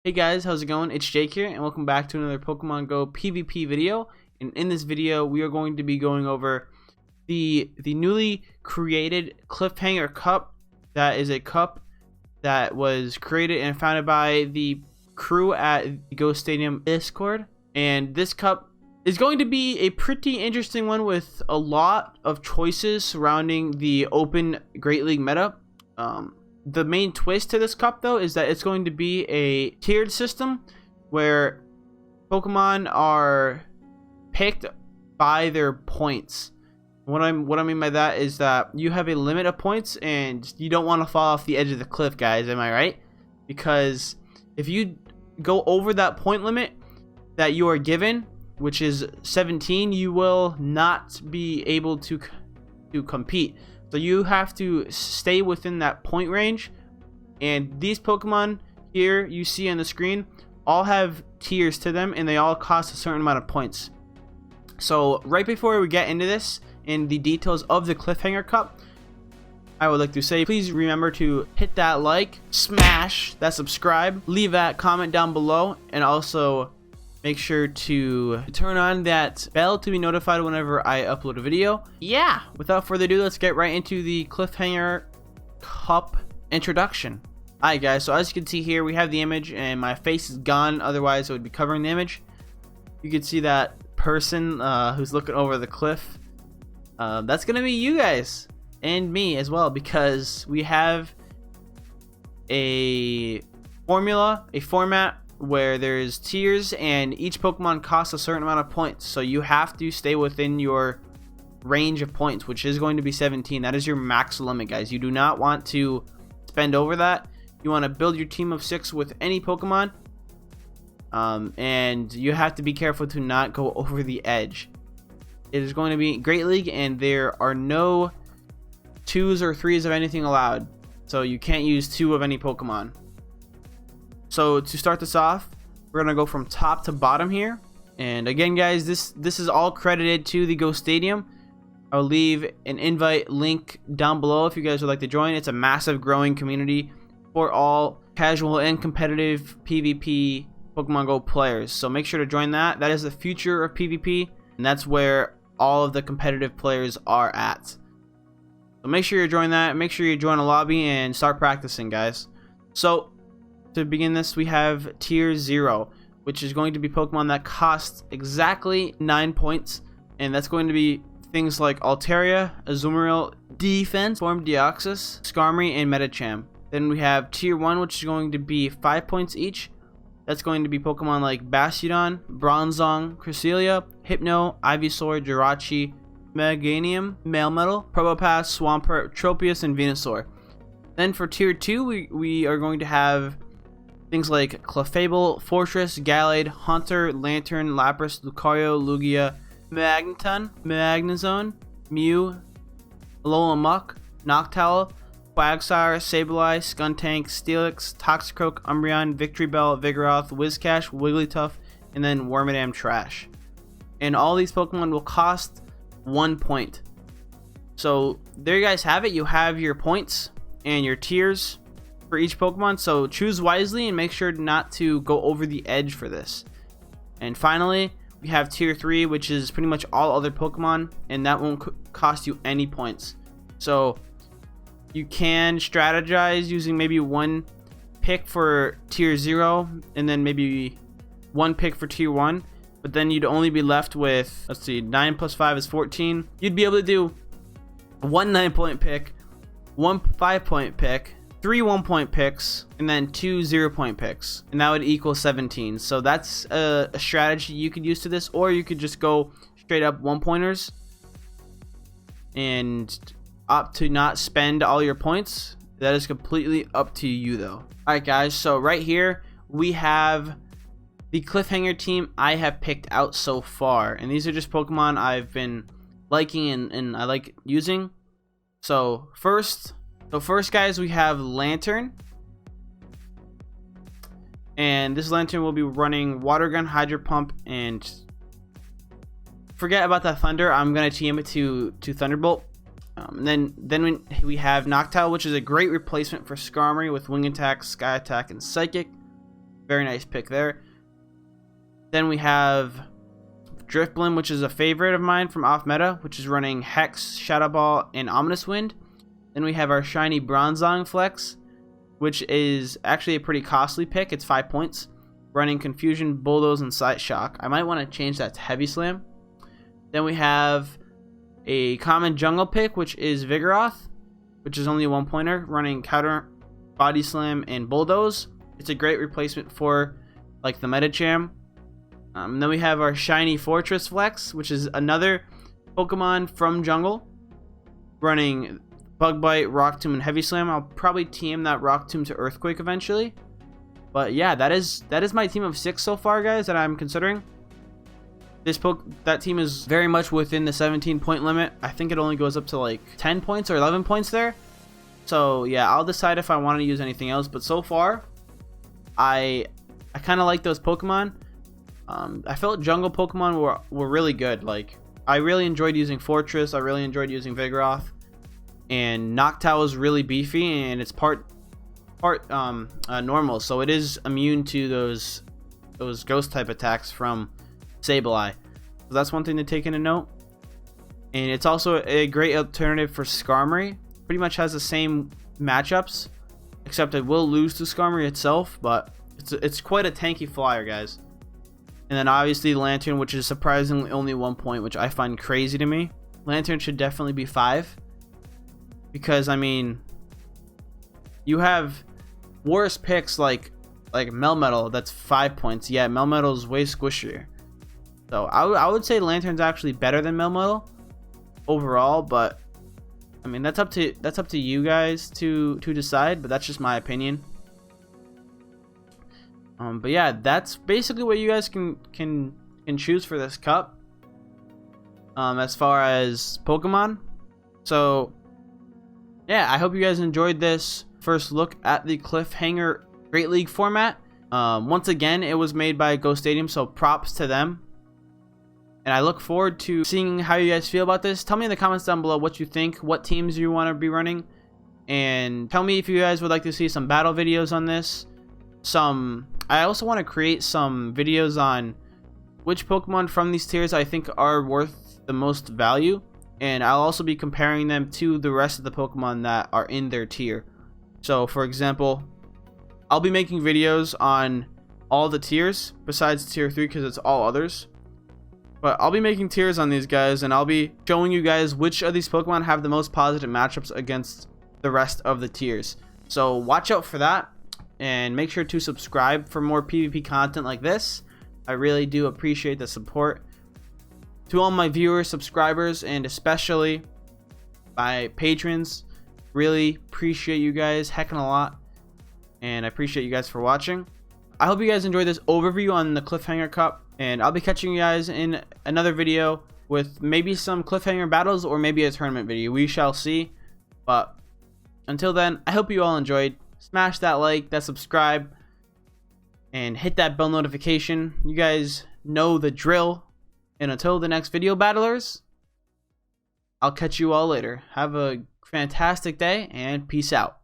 Hey guys, how's it going? It's Jake here, and welcome back to another Pokemon Go PvP video. And in this video, we are going to be going over the newly created Cliffhanger Cup. That is a cup that was created and founded by the crew at the Go Stadium Discord. And this cup is going to be a pretty interesting one with a lot of choices surrounding the open Great League meta. The main twist to this cup though is that it's going to be a tiered system where Pokemon are picked by their points. What I mean by that is that you have a limit of points and you don't want to fall off the edge of the cliff, guys, am I right? Because if you go over that point limit that you are given, which is 17, you will not be able to compete. So you have to stay within that point range. And these Pokemon here you see on the screen all have tiers to them, and they all cost a certain amount of points. So right before we get into this and the details of the Cliffhanger Cup, I would like to say please remember to hit that like, smash that subscribe, leave that comment down below, and also make sure to turn on that bell to be notified whenever I upload a video. Yeah, without further ado, let's get right into the Cliffhanger Cup introduction. Alright guys, so as you can see here, we have the image and my face is gone, otherwise it would be covering the image. You can see that person who's looking over the cliff. That's gonna be you guys and me as well, because we have a format where there's tiers and each Pokemon costs a certain amount of points, so you have to stay within your range of points, which is going to be 17. That is your max limit, guys. You do not want to spend over that. You want to build your team of 6 with any Pokemon, and you have to be careful to not go over the edge. It is going to be Great League, and there are no 2s or 3s of anything allowed, so you can't use 2 of any Pokemon. So to start this off, we're gonna go from top to bottom here. And again, guys, this is all credited to the Go Stadium. I'll leave an invite link down below if you guys would like to join. It's a massive growing community for all casual and competitive PvP Pokemon Go players. So make sure to join that. That is the future of PvP, and that's where all of the competitive players are at. So make sure you join that. Make sure you join a lobby and start practicing, guys. So to begin this, we have tier 0, which is going to be Pokemon that cost exactly 9 points, and that's going to be things like Altaria, Azumarill, Defense, Form Deoxys, Skarmory, and Medicham. Then we have tier 1, which is going to be 5 points each. That's going to be Pokemon like Bastiodon, Bronzong, Cresselia, Hypno, Ivysaur, Jirachi, Meganium, Melmetal, Probopass, Swampert, Tropius, and Venusaur. Then for tier 2, we are going to have things like Clefable, Fortress, Gallade, Haunter, Lantern, Lapras, Lucario, Lugia, Magneton, Magnezone, Mew, Alola Muck, Noctowl, Quagsire, Sableye, Skuntank, Steelix, Toxicroak, Umbreon, Victreebel, Vigoroth, Whiscash, Wigglytuff, and then Wormadam Trash. And all these Pokemon will cost 1 point. So there you guys have it. You have your points and your tiers for each Pokemon, so choose wisely and make sure not to go over the edge for this. And finally, we have tier 3, which is pretty much all other Pokemon, and that won't cost you any points. So you can strategize using maybe 1 pick for tier 0 and then maybe 1 pick for tier 1, but then you'd only be left with, let's see, 9 plus 5 is 14. You'd be able to do 1 9-point pick, 1 5-point pick, 3 1-point picks, and then 2 0-point picks, and that would equal 17. So that's a strategy you could use to this, or you could just go straight up 1-pointers and opt to not spend all your points. That is completely up to you though. Alright guys, so right here we have the Cliffhanger team I have picked out so far, and these are just Pokemon I've been liking and I like using. So first guys, we have Lantern, and this Lantern will be running Water Gun, Hydro Pump, and forget about that Thunder. I'm gonna TM it to Thunderbolt. And then we have Noctowl, which is a great replacement for Skarmory with Wing Attack, Sky Attack, and Psychic. Very nice pick there. Then we have Drifblim, which is a favorite of mine from off meta, which is running Hex, Shadow Ball, and Ominous Wind. Then we have our shiny Bronzong Flex, which is actually a pretty costly pick. It's 5 points, running Confusion, Bulldoze, and Sight Shock. I might want to change that to Heavy Slam. Then we have a common jungle pick, which is Vigoroth, which is only a 1-pointer, running Counter, Body Slam, and Bulldoze. It's a great replacement for like the Medicham. Then we have our shiny Fortress Flex, which is another Pokemon from jungle, running Bug Bite, Rock Tomb, and Heavy Slam. I'll probably team that Rock Tomb to Earthquake eventually. But yeah, that is my team of 6 so far, guys, that I'm considering. That team is very much within the 17-point limit. I think it only goes up to like 10 points or 11 points there. So yeah, I'll decide if I want to use anything else. But so far, I kind of like those Pokemon. I felt jungle Pokemon were really good. Like, I really enjoyed using Fortress. I really enjoyed using Vigoroth. And Noctowl was really beefy, and it's part normal, so it is immune to those ghost type attacks from Sableye. So that's one thing to take into note. And it's also a great alternative for Skarmory. Pretty much has the same matchups, except it will lose to Skarmory itself, but it's quite a tanky flyer, guys. And then obviously Lantern, which is surprisingly only 1 point, which I find crazy to me. Lantern should definitely be 5. Because, I mean, you have worse picks like Melmetal, that's 5 points. Yeah, Melmetal is way squishier. So I would say Lantern's actually better than Melmetal overall, but I mean that's up to you guys to decide. But that's just my opinion. But yeah, that's basically what you guys can choose for this cup. As far as Pokemon, so yeah, I hope you guys enjoyed this first look at the Cliffhanger Great League format. Once again, it was made by Go Stadium, so props to them. And I look forward to seeing how you guys feel about this. Tell me in the comments down below what you think, what teams you want to be running, and tell me if you guys would like to see some battle videos on this. I also want to create some videos on which Pokemon from these tiers I think are worth the most value. And I'll also be comparing them to the rest of the Pokemon that are in their tier. So, for example, I'll be making videos on all the tiers besides tier 3 because it's all others. But I'll be making tiers on these guys, and I'll be showing you guys which of these Pokemon have the most positive matchups against the rest of the tiers. So watch out for that, and make sure to subscribe for more PvP content like this. I really do appreciate the support. To all my viewers, subscribers, and especially my patrons, really appreciate you guys heckin' a lot, and I appreciate you guys for watching. I hope you guys enjoyed this overview on the Cliffhanger Cup, and I'll be catching you guys in another video with maybe some Cliffhanger battles or maybe a tournament video. We shall see. But until then, I hope you all enjoyed. Smash that like, that subscribe, and hit that bell notification. You guys know the drill. And until the next video, battlers, I'll catch you all later. Have a fantastic day, and peace out.